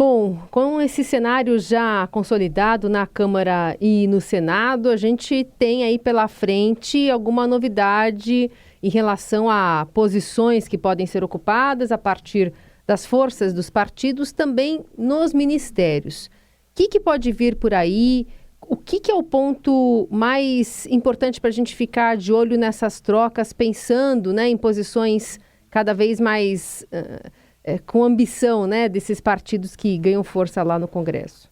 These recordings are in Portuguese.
Bom, com esse cenário já consolidado na Câmara e no Senado, a gente tem aí pela frente alguma novidade em relação a posições que podem ser ocupadas a partir das forças dos partidos, também nos ministérios. O que pode vir por aí? O que é o ponto mais importante para a gente ficar de olho nessas trocas, pensando, né, em posições cada vez mais com ambição, né, desses partidos que ganham força lá no Congresso?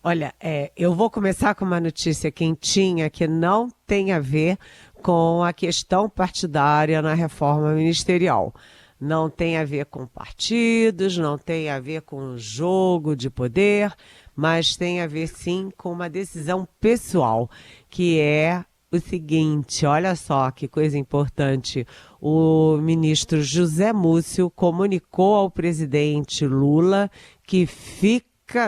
Olha, eu vou começar com uma notícia quentinha que não tem a ver com a questão partidária na reforma ministerial. Não tem a ver com partidos, não tem a ver com jogo de poder, mas tem a ver sim com uma decisão pessoal, que é o seguinte: olha só que coisa importante. O ministro José Múcio comunicou ao presidente Lula que fica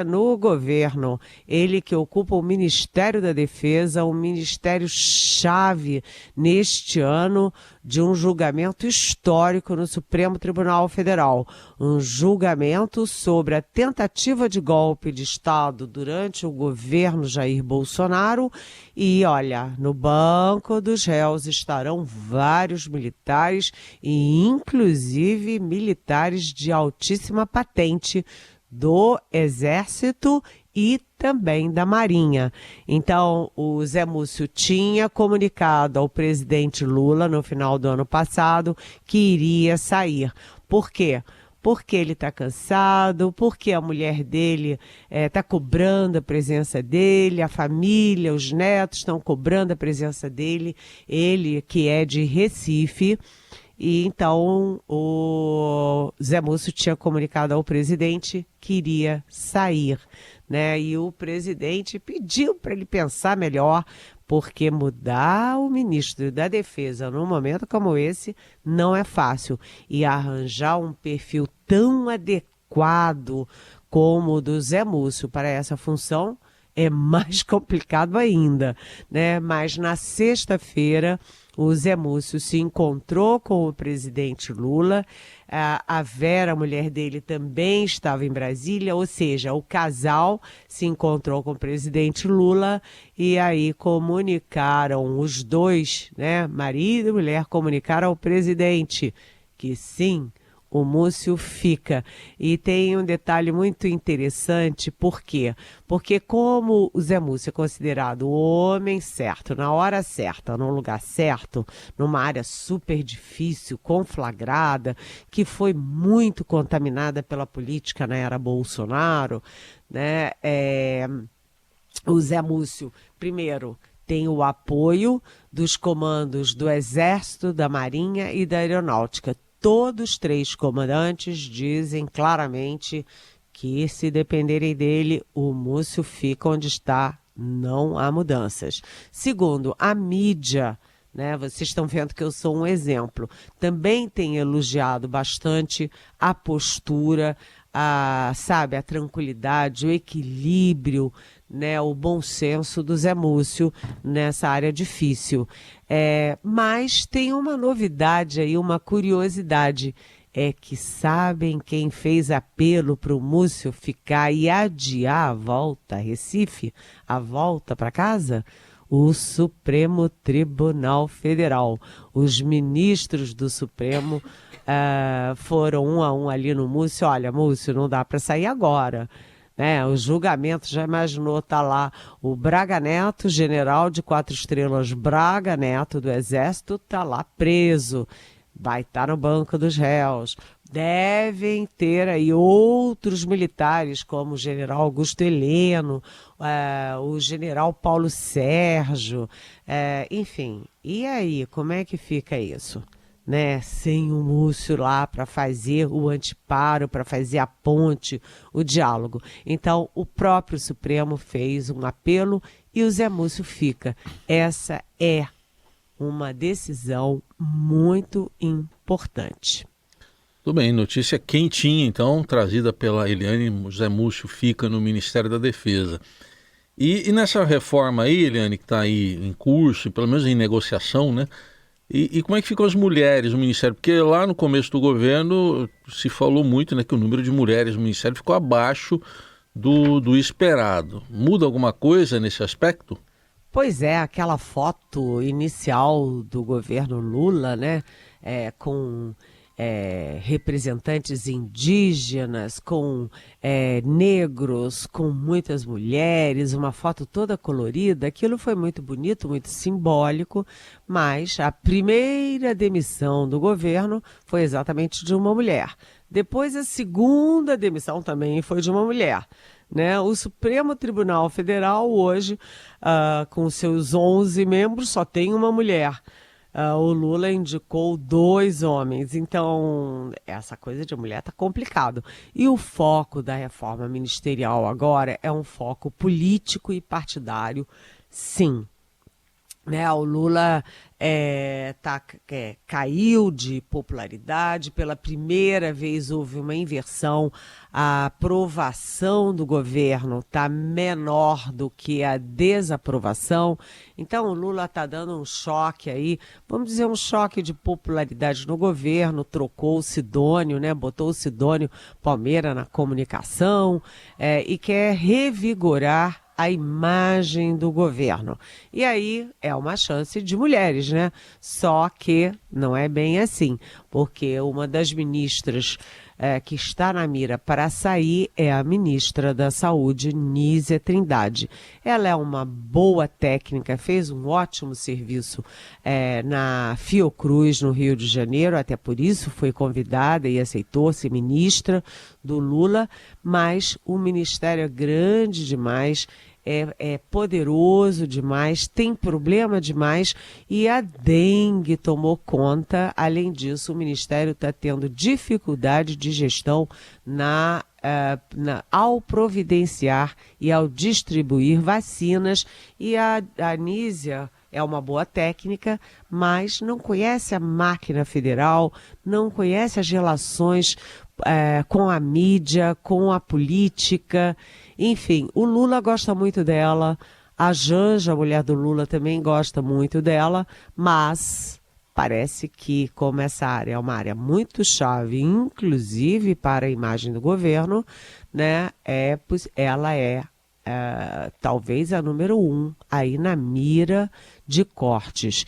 no governo. Ele que ocupa o Ministério da Defesa, um ministério-chave neste ano de um julgamento histórico no Supremo Tribunal Federal. Um julgamento sobre a tentativa de golpe de Estado durante o governo Jair Bolsonaro. E, olha, no banco dos réus estarão vários militares e, inclusive, militares de altíssima patente do Exército e também da Marinha. Então, o Zé Múcio tinha comunicado ao presidente Lula no final do ano passado que iria sair. Por quê? Porque ele está cansado, porque a mulher dele está cobrando a presença dele, a família, os netos estão cobrando a presença dele, ele que é de Recife. E então o Zé Múcio tinha comunicado ao presidente que iria sair, né? E o presidente pediu para ele pensar melhor, porque mudar o ministro da Defesa num momento como esse não é fácil. E arranjar um perfil tão adequado como o do Zé Múcio para essa função é mais complicado ainda, né? Mas na sexta-feira o Zé Múcio se encontrou com o presidente Lula, a Vera, a mulher dele, também estava em Brasília, ou seja, o casal se encontrou com o presidente Lula e aí comunicaram os dois, né, marido e mulher, comunicaram ao presidente que sim, o Múcio fica. E tem um detalhe muito interessante, por quê? Porque como o Zé Múcio é considerado o homem certo, na hora certa, no lugar certo, numa área super difícil, conflagrada, que foi muito contaminada pela política na era Bolsonaro, né? O Zé Múcio, primeiro, tem o apoio dos comandos do Exército, da Marinha e da Aeronáutica. Todos os três comandantes dizem claramente que, se dependerem dele, o Múcio fica onde está, não há mudanças. Segundo, a mídia, né, vocês estão vendo que eu sou um exemplo, também tem elogiado bastante a postura, a tranquilidade, o equilíbrio, né, o bom senso do Zé Múcio nessa área difícil. Mas tem uma novidade aí, uma curiosidade, é que sabem quem fez apelo para o Múcio ficar e adiar a volta a Recife, a volta para casa? O Supremo Tribunal Federal. Os ministros do Supremo foram um a um ali no Múcio. Olha, Múcio, não dá para sair agora, né? O julgamento, já imaginou, tá lá o Braga Neto, general de 4 estrelas Braga Neto do Exército, tá lá preso, vai estar no banco dos réus. Devem ter aí outros militares, como o general Augusto Heleno, o general Paulo Sérgio, enfim. E aí, como é que fica isso? Né, sem o Múcio lá para fazer o anteparo, para fazer a ponte, o diálogo. Então, o próprio Supremo fez um apelo e o Zé Múcio fica. Essa é uma decisão muito importante. Tudo bem, notícia quentinha, então, trazida pela Eliane. Zé Múcio fica no Ministério da Defesa. E nessa reforma aí, Eliane, que está aí em curso, pelo menos em negociação, né? E como é que ficam as mulheres no Ministério? Porque lá no começo do governo se falou muito, né, que o número de mulheres no Ministério ficou abaixo do esperado. Muda alguma coisa nesse aspecto? Pois é, aquela foto inicial do governo Lula, né, com representantes indígenas, com negros, com muitas mulheres, uma foto toda colorida, aquilo foi muito bonito, muito simbólico, mas a primeira demissão do governo foi exatamente de uma mulher. Depois a segunda demissão também foi de uma mulher. Né? O Supremo Tribunal Federal hoje, com seus 11 membros, só tem uma mulher. O Lula indicou 2 homens, então essa coisa de mulher está complicado. E o foco da reforma ministerial agora é um foco político e partidário, sim. Né, o Lula caiu de popularidade, pela primeira vez houve uma inversão, a aprovação do governo está menor do que a desaprovação, então o Lula está dando um choque aí, vamos dizer um choque de popularidade no governo, trocou o Sidônio, né, botou o Sidônio Palmeira na comunicação e quer revigorar a imagem do governo. E aí é uma chance de mulheres, né? Só que não é bem assim, porque uma das ministras que está na mira para sair é a ministra da Saúde, Nízia Trindade. Ela é uma boa técnica, fez um ótimo serviço na Fiocruz, no Rio de Janeiro, até por isso foi convidada e aceitou ser ministra do Lula, mas o ministério é grande demais, é poderoso demais, tem problema demais e a dengue tomou conta. Além disso, o Ministério está tendo dificuldade de gestão ao providenciar e ao distribuir vacinas. E a Nízia é uma boa técnica, mas não conhece a máquina federal, não conhece as relações com a mídia, com a política. Enfim, o Lula gosta muito dela, a Janja, a mulher do Lula, também gosta muito dela, mas parece que, como essa área é uma área muito chave, inclusive para a imagem do governo, né, ela talvez a número 1 aí na mira de cortes.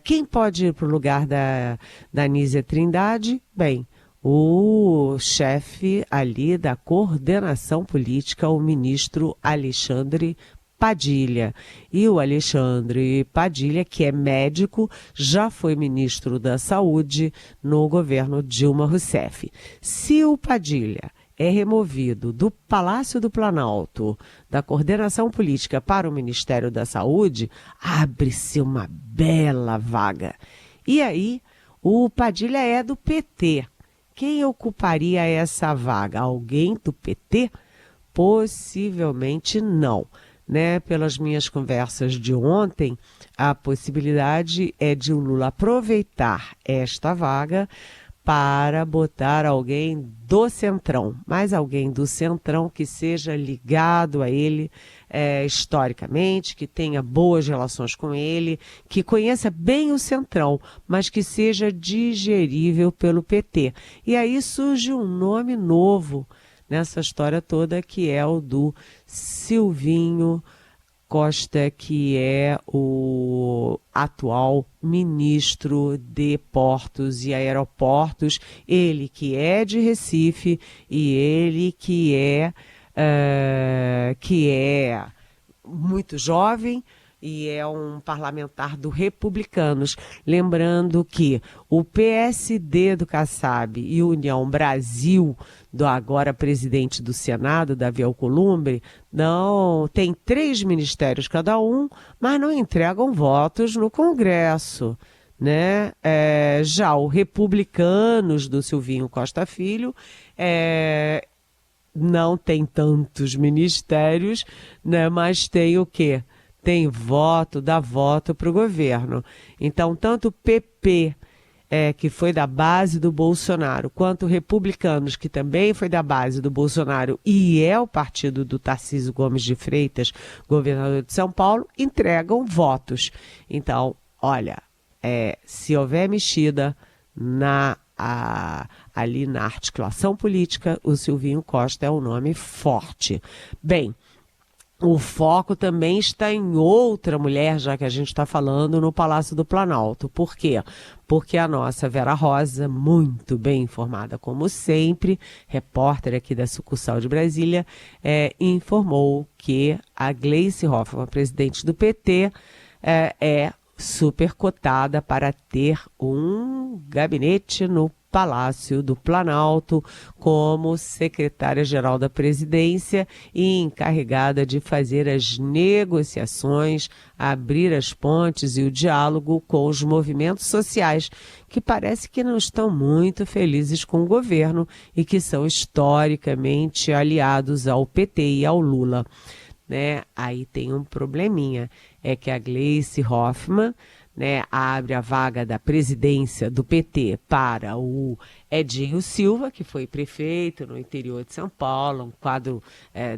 Quem pode ir para o lugar da Nízia Trindade? Bem, o chefe ali da coordenação política, o ministro Alexandre Padilha. E o Alexandre Padilha, que é médico, já foi ministro da Saúde no governo Dilma Rousseff. Se o Padilha é removido do Palácio do Planalto, da coordenação política para o Ministério da Saúde, abre-se uma bela vaga. E aí, o Padilha é do PT. Quem ocuparia essa vaga? Alguém do PT? Possivelmente não. Né? Pelas minhas conversas de ontem, a possibilidade é de o Lula aproveitar esta vaga para botar alguém do Centrão, mas alguém do Centrão que seja ligado a ele historicamente, que tenha boas relações com ele, que conheça bem o Centrão, mas que seja digerível pelo PT. E aí surge um nome novo nessa história toda, que é o do Silvinho Costa, que é o atual ministro de Portos e Aeroportos, ele que é de Recife e ele que é muito jovem e é um parlamentar do Republicanos. Lembrando que o PSD do Kassab e União Brasil, do agora presidente do Senado, Davi Alcolumbre, não tem 3 ministérios cada um, mas não entregam votos no Congresso. Né? Já o Republicanos do Silvinho Costa Filho não tem tantos ministérios, né? Mas tem o quê? Tem voto, dá voto para o governo. Então, tanto o PP, que foi da base do Bolsonaro, quanto Republicanos, que também foi da base do Bolsonaro e é o partido do Tarcísio Gomes de Freitas, governador de São Paulo, entregam votos. Então, olha, se houver mexida ali na articulação política, o Silvinho Costa é um nome forte. Bem, o foco também está em outra mulher, já que a gente está falando no Palácio do Planalto. Por quê? Porque a nossa Vera Rosa, muito bem informada como sempre, repórter aqui da sucursal de Brasília, informou que a Gleice Hoffmann, presidente do PT, é super cotada para ter um gabinete no Palácio do Planalto como secretária-geral da presidência e encarregada de fazer as negociações, abrir as pontes e o diálogo com os movimentos sociais, que parece que não estão muito felizes com o governo e que são historicamente aliados ao PT e ao Lula. Aí tem um probleminha, é que a Gleice Hoffmann abre a vaga da presidência do PT para o Edinho Silva, que foi prefeito no interior de São Paulo, um quadro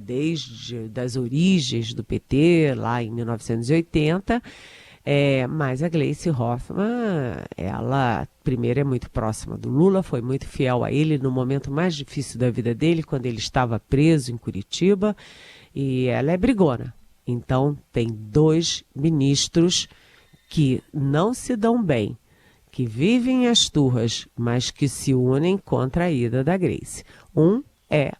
desde das origens do PT, lá em 1980. Mas a Gleice Hoffmann, ela primeiro é muito próxima do Lula, foi muito fiel a ele no momento mais difícil da vida dele, quando ele estava preso em Curitiba, e ela é brigona. Então tem 2 ministros que não se dão bem, que vivem as turras, mas que se unem contra a ida da Gleice. Um é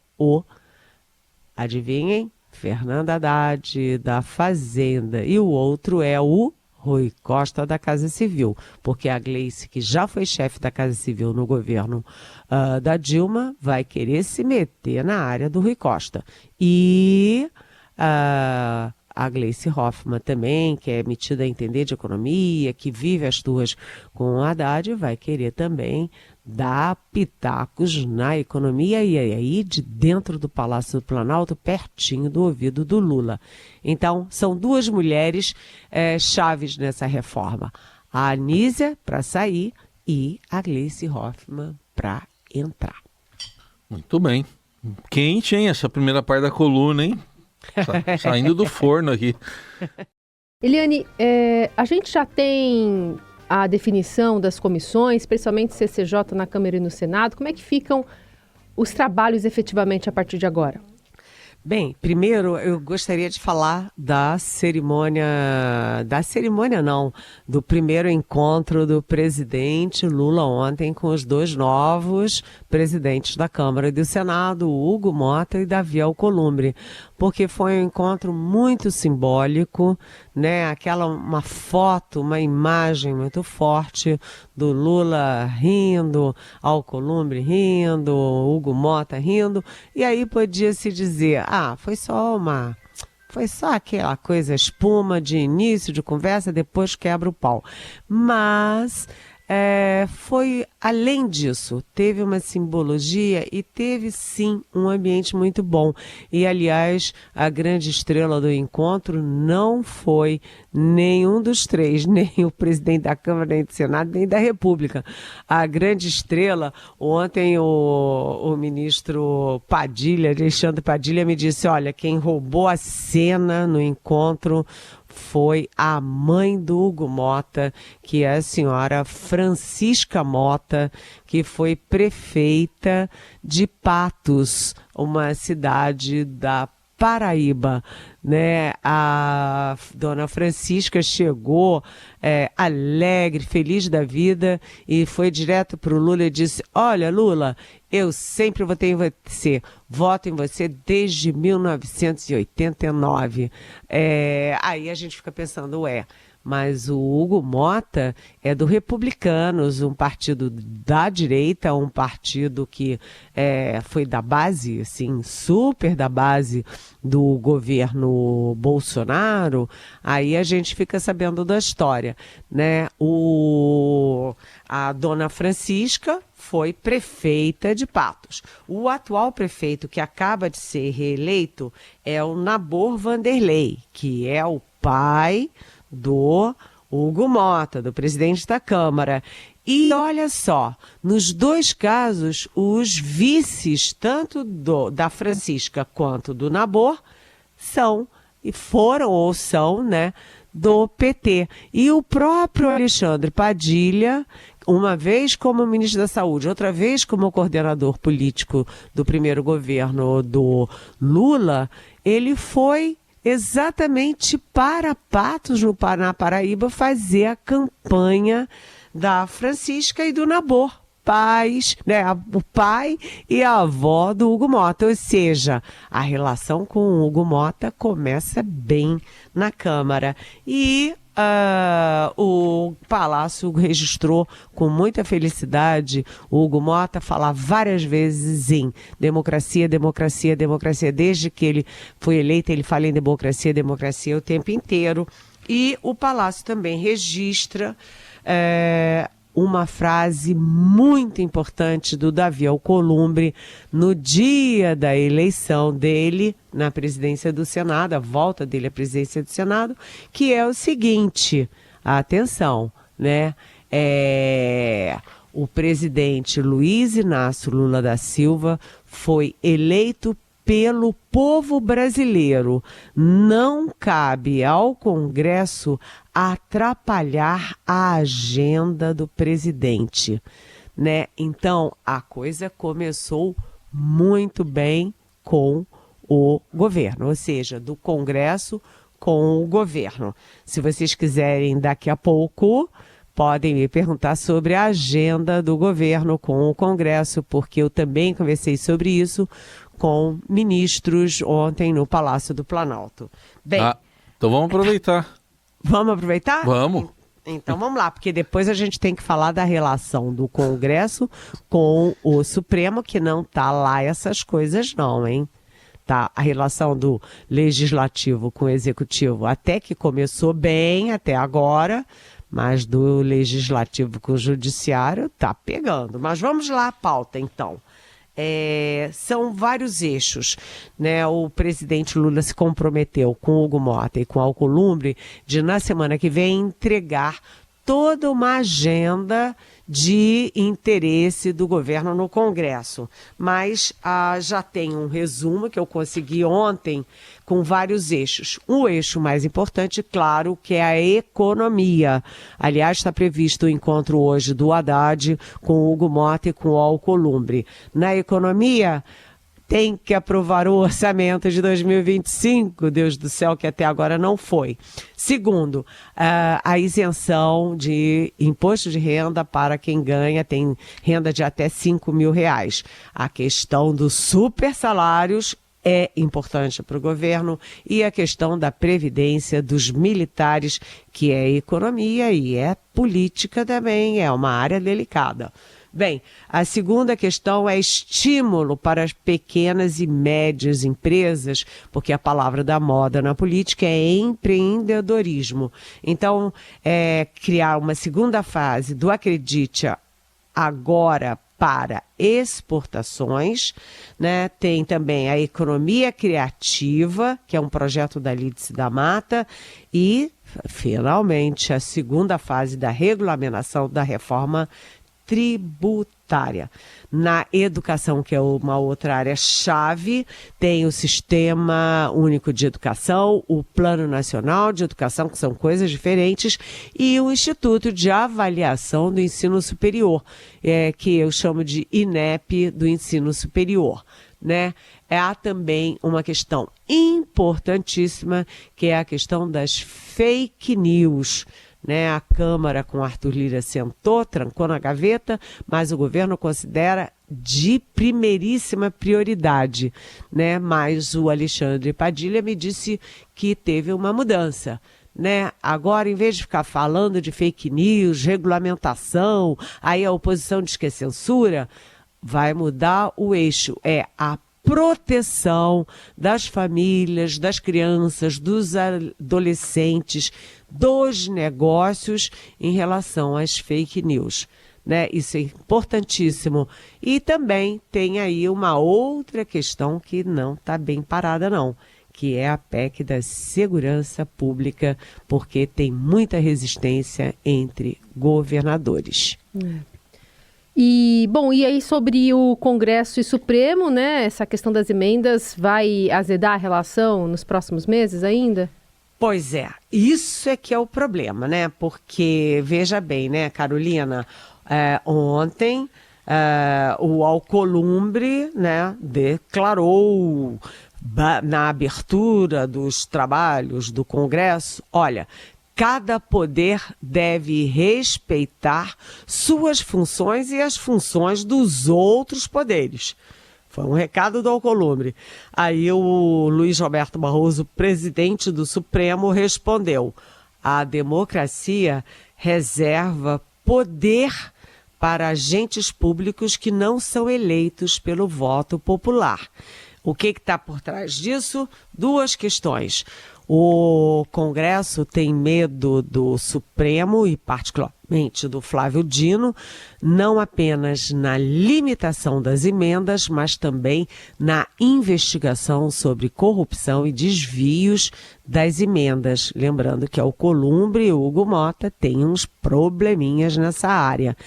adivinhem, Fernando Haddad, da Fazenda, e o outro é o Rui Costa, da Casa Civil, porque a Gleice, que já foi chefe da Casa Civil no governo da Dilma, vai querer se meter na área do Rui Costa. E a Gleice Hoffmann também, que é metida a entender de economia, que vive as turras com o Haddad, vai querer também dar pitacos na economia e aí de dentro do Palácio do Planalto, pertinho do ouvido do Lula. Então, são 2 mulheres chaves nessa reforma. A Anísia para sair e a Gleice Hoffmann para entrar. Muito bem. Quente, hein? Essa primeira parte da coluna, hein? Saindo do forno aqui. Eliane, a gente já tem a definição das comissões, principalmente CCJ na Câmara e no Senado. Como é que ficam os trabalhos efetivamente a partir de agora? Bem, primeiro eu gostaria de falar do primeiro encontro do presidente Lula ontem com os 2 novos presidentes da Câmara e do Senado, Hugo Mota e Davi Alcolumbre, porque foi um encontro muito simbólico, uma foto, uma imagem muito forte do Lula rindo, Alcolumbre rindo, Hugo Mota rindo, e aí podia-se dizer, foi só aquela coisa, espuma de início de conversa, depois quebra o pau. Mas foi além disso, teve uma simbologia e teve sim um ambiente muito bom. E aliás, a grande estrela do encontro não foi nenhum dos 3, nem o presidente da Câmara, nem do Senado, nem da República. A grande estrela, ontem o ministro Padilha, Alexandre Padilha, me disse, olha, quem roubou a cena no encontro foi a mãe do Hugo Mota, que é a senhora Francisca Mota, que foi prefeita de Patos, uma cidade da Paraíba, A dona Francisca chegou alegre, feliz da vida e foi direto para o Lula e disse, olha Lula, eu sempre votei em você, voto em você desde 1989. Aí a gente fica pensando, mas o Hugo Mota é do Republicanos, um partido da direita, um partido que foi da base, assim, super da base do governo Bolsonaro. Aí a gente fica sabendo da história, A dona Francisca foi prefeita de Patos. O atual prefeito que acaba de ser reeleito é o Nabor Vanderlei, que é o pai do Hugo Mota, do presidente da Câmara. E olha só, nos 2 casos, os vices, tanto da Francisca quanto do Nabor, foram ou são, do PT. E o próprio Alexandre Padilha, uma vez como ministro da Saúde, outra vez como coordenador político do primeiro governo do Lula, ele foi exatamente para Patos, na Paraíba, fazer a campanha da Francisca e do Nabor. Pais, né, o pai e a avó do Hugo Mota, ou seja, a relação com o Hugo Mota começa bem na Câmara. E o Palácio registrou com muita felicidade o Hugo Mota falar várias vezes em democracia, democracia, democracia. Desde que ele foi eleito, ele fala em democracia, democracia o tempo inteiro. E o Palácio também registra uma frase muito importante do Davi Alcolumbre no dia da eleição dele na presidência do Senado, a volta dele à presidência do Senado, que é o seguinte, atenção, né? O presidente Luiz Inácio Lula da Silva foi eleito pelo povo brasileiro. Não cabe ao Congresso atrapalhar a agenda do presidente, né? Então, a coisa começou muito bem com o governo, ou seja, do Congresso com o governo. Se vocês quiserem, daqui a pouco, podem me perguntar sobre a agenda do governo com o Congresso, porque eu também conversei sobre isso com ministros ontem no Palácio do Planalto. Bem, então vamos aproveitar. Vamos aproveitar? Vamos. Então vamos lá, porque depois a gente tem que falar da relação do Congresso com o Supremo, que não tá lá essas coisas não, hein? Tá, a relação do Legislativo com o Executivo até que começou bem até agora, mas do Legislativo com o Judiciário tá pegando. Mas vamos lá a pauta então. São vários eixos, né? O presidente Lula se comprometeu com o Hugo Mota e com o Alcolumbre de, na semana que vem, entregar toda uma agenda de interesse do governo no Congresso. Mas já tem um resumo que eu consegui ontem com vários eixos. O eixo mais importante, claro, que é a economia. Aliás, está previsto o encontro hoje do Haddad com o Hugo Mota e com o Alcolumbre. Na economia, tem que aprovar o orçamento de 2025, Deus do céu, que até agora não foi. Segundo, a isenção de imposto de renda para quem tem renda de até R$5 mil. A questão dos super salários é importante para o governo e a questão da previdência dos militares, que é economia e é política também, é uma área delicada. Bem, a segunda questão é estímulo para as pequenas e médias empresas, porque a palavra da moda na política é empreendedorismo. Então, criar uma segunda fase do Acredite Agora para exportações, né? Tem também a economia criativa, que é um projeto da Lídice da Mata, e, finalmente, a segunda fase da regulamentação da reforma tributária. Na educação, que é uma outra área-chave, tem o Sistema Único de Educação, o Plano Nacional de Educação, que são coisas diferentes, e o Instituto de Avaliação do Ensino Superior, que eu chamo de INEP do Ensino Superior, né? Há também uma questão importantíssima, que é a questão das fake news, né? A Câmara com Arthur Lira sentou, trancou na gaveta, mas o governo considera de primeiríssima prioridade, né? Mas o Alexandre Padilha me disse que teve uma mudança, né? Agora, em vez de ficar falando de fake news, regulamentação, aí a oposição diz que é censura, vai mudar o eixo, a proteção das famílias, das crianças, dos adolescentes, dos negócios em relação às fake news, né? Isso é importantíssimo. E também tem aí uma outra questão que não está bem parada não, que é a PEC da segurança pública, porque tem muita resistência entre governadores. E aí sobre o Congresso e Supremo, né? Essa questão das emendas vai azedar a relação nos próximos meses ainda? Pois é, isso é que é o problema, né? Porque, veja bem, né, Carolina, ontem o Alcolumbre, né, declarou na abertura dos trabalhos do Congresso, olha, cada poder deve respeitar suas funções e as funções dos outros poderes. Foi um recado do Alcolumbre. Aí o Luiz Roberto Barroso, presidente do Supremo, respondeu: a democracia reserva poder para agentes públicos que não são eleitos pelo voto popular. O que está por trás disso? Duas questões. O Congresso tem medo do Supremo e particularmente do Flávio Dino, não apenas na limitação das emendas, mas também na investigação sobre corrupção e desvios das emendas. Lembrando que o Alcolumbre e o Hugo Mota têm uns probleminhas nessa área.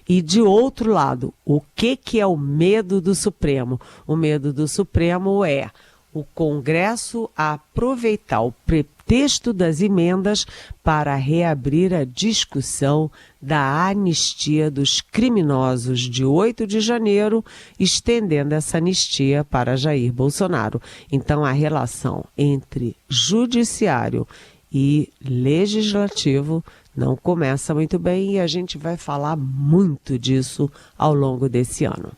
E de outro lado, o que é o medo do Supremo? O medo do Supremo é o Congresso aproveitar o pretexto das emendas para reabrir a discussão da anistia dos criminosos de 8 de janeiro, estendendo essa anistia para Jair Bolsonaro. Então, a relação entre judiciário e legislativo não começa muito bem e a gente vai falar muito disso ao longo desse ano.